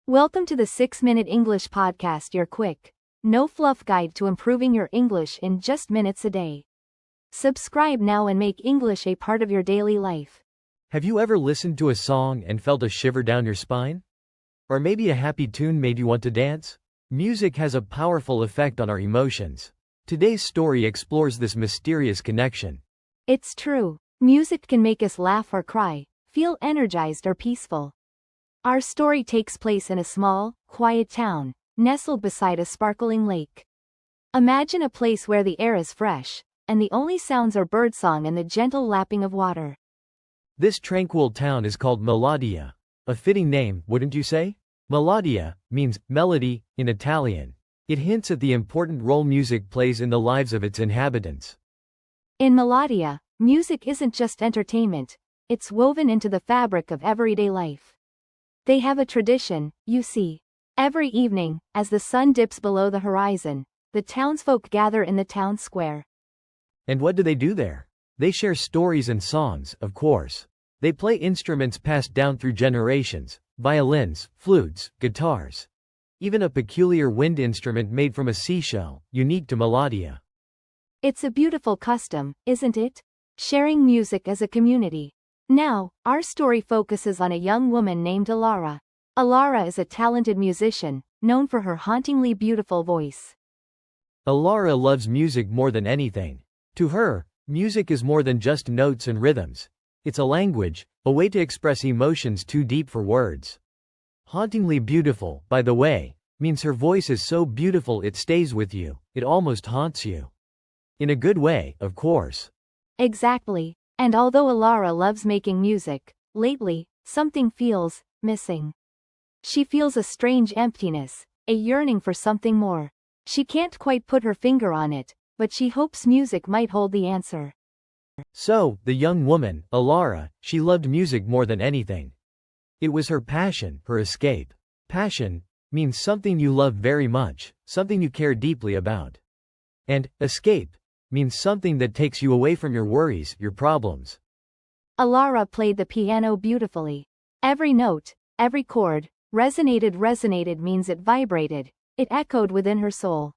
Welcome to the 6-Minute English Podcast, your quick, no fluff guide to improving your English in just minutes a day. Subscribe now and make English a part of your daily life. Have you ever listened to a song and felt a shiver down your spine? Or maybe a happy tune made you want to dance? Music has a powerful effect on our emotions. Today's story explores this mysterious connection. It's true. Music can make us laugh or cry, feel energized or peaceful. Our story takes place in a small, quiet town, nestled beside a sparkling lake. Imagine a place where the air is fresh, and the only sounds are birdsong and the gentle lapping of water. This tranquil town is called Melodia. A fitting name, wouldn't you say? Melodia means melody in Italian. It hints at the important role music plays in the lives of its inhabitants. In Melodia, music isn't just entertainment, it's woven into the fabric of everyday life. They have a tradition, you see. Every evening, as the sun dips below the horizon, the townsfolk gather in the town square. And what do they do there? They share stories and songs, of course. They play instruments passed down through generations: violins, flutes, guitars. Even a peculiar wind instrument made from a seashell, unique to Melodia. It's a beautiful custom, isn't it? Sharing music as a community. Now, our story focuses on a young woman named Alara. Alara is a talented musician, known for her hauntingly beautiful voice. Alara loves music more than anything. To her, music is more than just notes and rhythms. It's a language, a way to express emotions too deep for words. Hauntingly beautiful, by the way, means her voice is so beautiful it stays with you, it almost haunts you. In a good way, of course. Exactly. And although Alara loves making music, lately, something feels missing. She feels a strange emptiness, a yearning for something more. She can't quite put her finger on it, but she hopes music might hold the answer. So, the young woman, Alara, she loved music more than anything. It was her passion, her escape. Passion means something you love very much, something you care deeply about. And escape means something that takes you away from your worries, your problems. Alara played the piano beautifully. Every note, every chord, resonated means it vibrated, it echoed within her soul.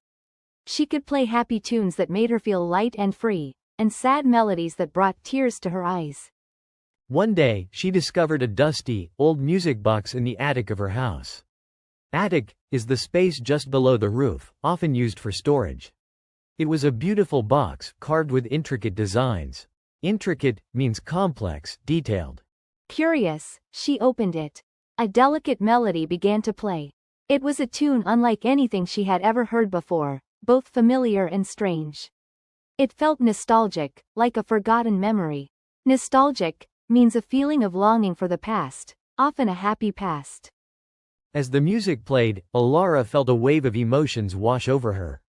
She could play happy tunes that made her feel light and free, and sad melodies that brought tears to her eyes. One day, she discovered a dusty, old music box in the attic of her house. Attic is the space just below the roof, often used for storage. It was a beautiful box, carved with intricate designs. Intricate means complex, detailed. Curious, she opened it. A delicate melody began to play. It was a tune unlike anything she had ever heard before, both familiar and strange. It felt nostalgic, like a forgotten memory. Nostalgic means a feeling of longing for the past, often a happy past. As the music played, Alara felt a wave of emotions wash over her.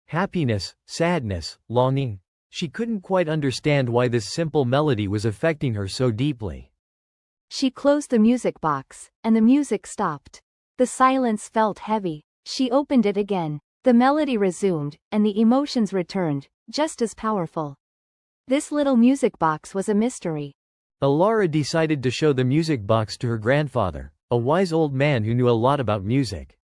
Happiness, sadness, longing. She couldn't quite understand why this simple melody was affecting her so deeply. She closed the music box, and the music stopped. The silence felt heavy. She opened it again. The melody resumed, and the emotions returned, just as powerful. This little music box was a mystery. Alara decided to show the music box to her grandfather, a wise old man who knew a lot about music.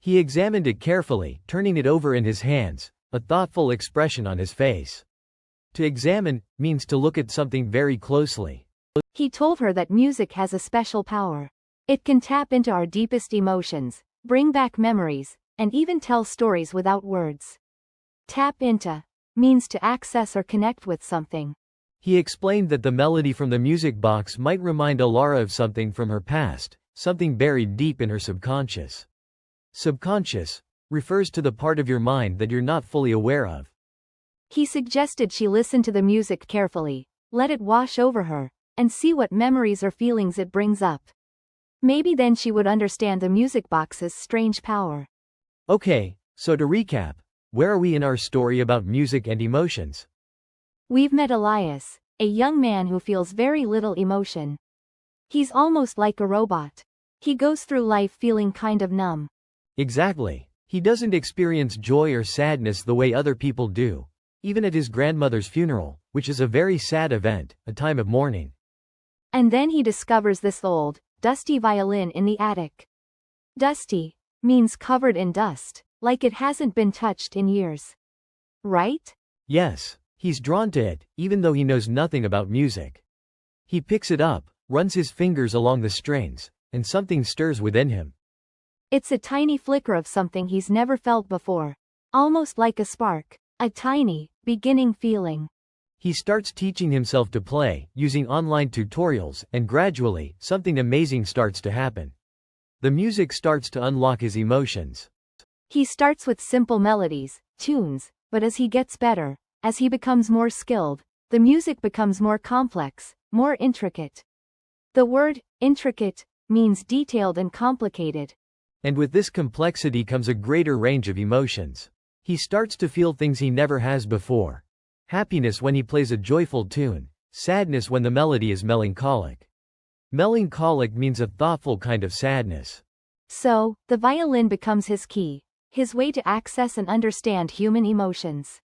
He examined it carefully, turning it over in his hands, a thoughtful expression on his face. To examine means to look at something very closely. He told her that music has a special power. It can tap into our deepest emotions, bring back memories, and even tell stories without words. Tap into means to access or connect with something. He explained that the melody from the music box might remind Alara of something from her past, something buried deep in her subconscious. Subconscious refers to the part of your mind that you're not fully aware of. He suggested she listen to the music carefully, let it wash over her, and see what memories or feelings it brings up. Maybe then she would understand the music box's strange power. Okay, so to recap, where are we in our story about music and emotions? We've met Elias, a young man who feels very little emotion. He's almost like a robot. He goes through life feeling kind of numb. Exactly. He doesn't experience joy or sadness the way other people do, even at his grandmother's funeral, which is a very sad event, a time of mourning. And then he discovers this old, dusty violin in the attic. Dusty means covered in dust, like it hasn't been touched in years. Right? Yes, he's drawn to it, even though he knows nothing about music. He picks it up, runs his fingers along the strings, and something stirs within him. It's a tiny flicker of something he's never felt before. Almost like a spark, a tiny, beginning feeling. He starts teaching himself to play, using online tutorials, and gradually, something amazing starts to happen. The music starts to unlock his emotions. He starts with simple melodies, tunes, but as he gets better, as he becomes more skilled, the music becomes more complex, more intricate. The word, intricate, means detailed and complicated. And with this complexity comes a greater range of emotions. He starts to feel things he never has before. Happiness when he plays a joyful tune, sadness when the melody is melancholic. Melancholic means a thoughtful kind of sadness. So, the violin becomes his key, his way to access and understand human emotions.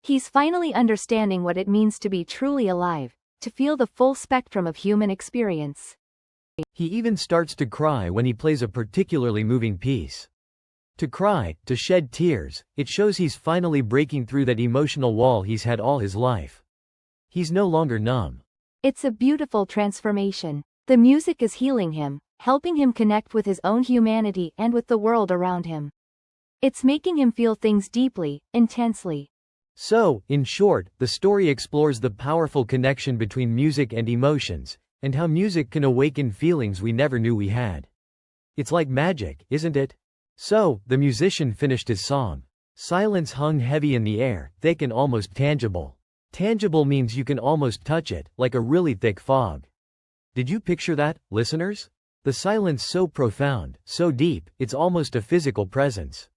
He's finally understanding what it means to be truly alive, to feel the full spectrum of human experience. He even starts to cry when he plays a particularly moving piece. To cry, to shed tears, it shows he's finally breaking through that emotional wall he's had all his life. He's no longer numb. It's a beautiful transformation. The music is healing him, helping him connect with his own humanity and with the world around him. It's making him feel things deeply, intensely. So, in short, the story explores the powerful connection between music and emotions, and how music can awaken feelings we never knew we had. It's like magic, isn't it? So, the musician finished his song. Silence hung heavy in the air, thick and almost tangible. Tangible means you can almost touch it, like a really thick fog. Did you picture that, listeners? The silence so profound, so deep, it's almost a physical presence.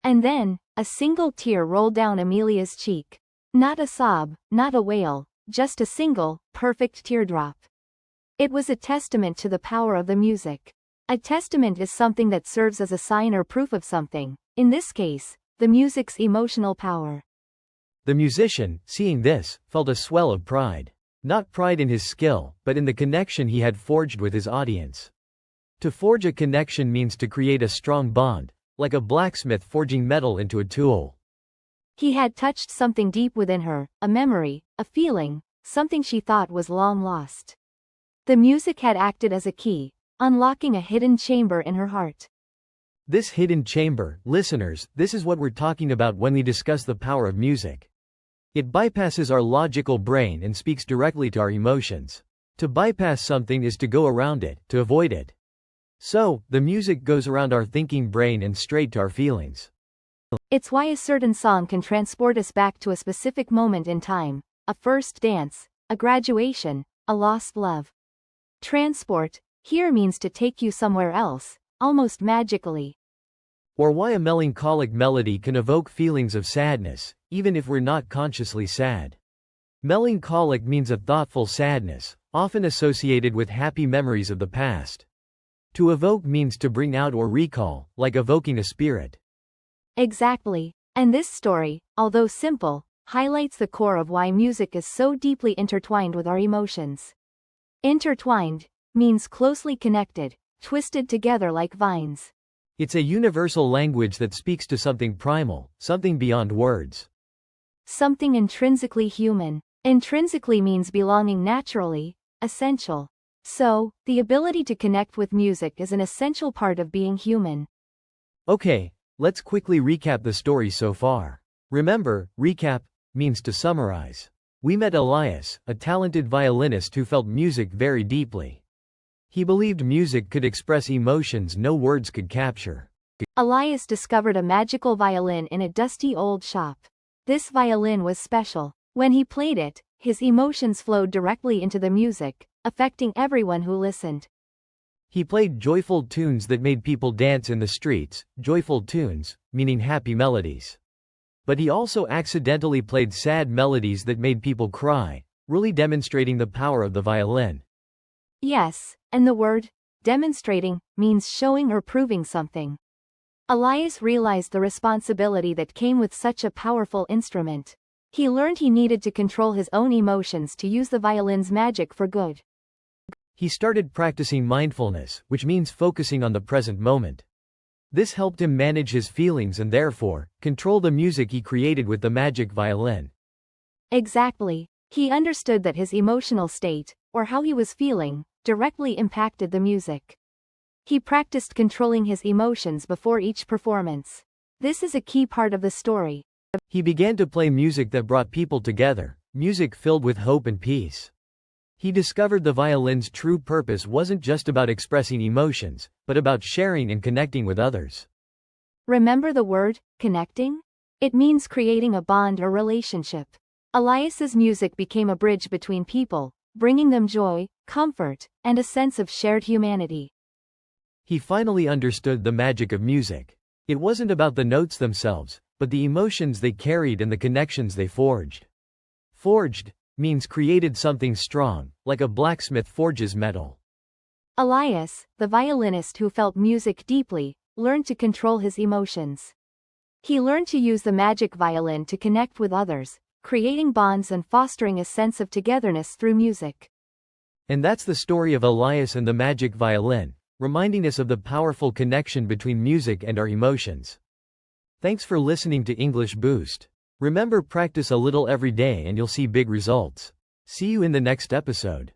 And then, a single tear rolled down Amelia's cheek. Not a sob, not a wail, just a single, perfect teardrop. It was a testament to the power of the music. A testament is something that serves as a sign or proof of something, in this case, the music's emotional power. The musician, seeing this, felt a swell of pride. Not pride in his skill, but in the connection he had forged with his audience. To forge a connection means to create a strong bond, like a blacksmith forging metal into a tool. He had touched something deep within her, a memory, a feeling, something she thought was long lost. The music had acted as a key, unlocking a hidden chamber in her heart. This hidden chamber, listeners, this is what we're talking about when we discuss the power of music. It bypasses our logical brain and speaks directly to our emotions. To bypass something is to go around it, to avoid it. So, the music goes around our thinking brain and straight to our feelings. It's why a certain song can transport us back to a specific moment in time, a first dance, a graduation, a lost love. Transport, here means to take you somewhere else, almost magically. Or why a melancholic melody can evoke feelings of sadness, even if we're not consciously sad. Melancholic means a thoughtful sadness, often associated with happy memories of the past. To evoke means to bring out or recall, like evoking a spirit. Exactly. And this story, although simple, highlights the core of why music is so deeply intertwined with our emotions. Intertwined means closely connected, twisted together like vines. It's a universal language that speaks to something primal, something beyond words. Something intrinsically human. Intrinsically means belonging naturally, essential. So, the ability to connect with music is an essential part of being human. Okay, let's quickly recap the story so far. Remember, recap means to summarize. We met Elias, a talented violinist who felt music very deeply. He believed music could express emotions no words could capture. Elias discovered a magical violin in a dusty old shop. This violin was special. When he played it, his emotions flowed directly into the music, affecting everyone who listened. He played joyful tunes that made people dance in the streets, joyful tunes, meaning happy melodies. But he also accidentally played sad melodies that made people cry, really demonstrating the power of the violin. Yes, and the word, demonstrating, means showing or proving something. Elias realized the responsibility that came with such a powerful instrument. He learned he needed to control his own emotions to use the violin's magic for good. He started practicing mindfulness, which means focusing on the present moment. This helped him manage his feelings and therefore, control the music he created with the magic violin. Exactly. He understood that his emotional state, or how he was feeling, directly impacted the music. He practiced controlling his emotions before each performance. This is a key part of the story. He began to play music that brought people together, music filled with hope and peace. He discovered the violin's true purpose wasn't just about expressing emotions, but about sharing and connecting with others. Remember the word, connecting? It means creating a bond or relationship. Elias's music became a bridge between people, bringing them joy, comfort, and a sense of shared humanity. He finally understood the magic of music. It wasn't about the notes themselves, but the emotions they carried and the connections they forged. Forged means created something strong, like a blacksmith forges metal. Elias, the violinist who felt music deeply, learned to control his emotions. He learned to use the magic violin to connect with others, creating bonds and fostering a sense of togetherness through music. And that's the story of Elias and the magic violin, reminding us of the powerful connection between music and our emotions. Thanks for listening to English Boost. Remember, practice a little every day and you'll see big results. See you in the next episode.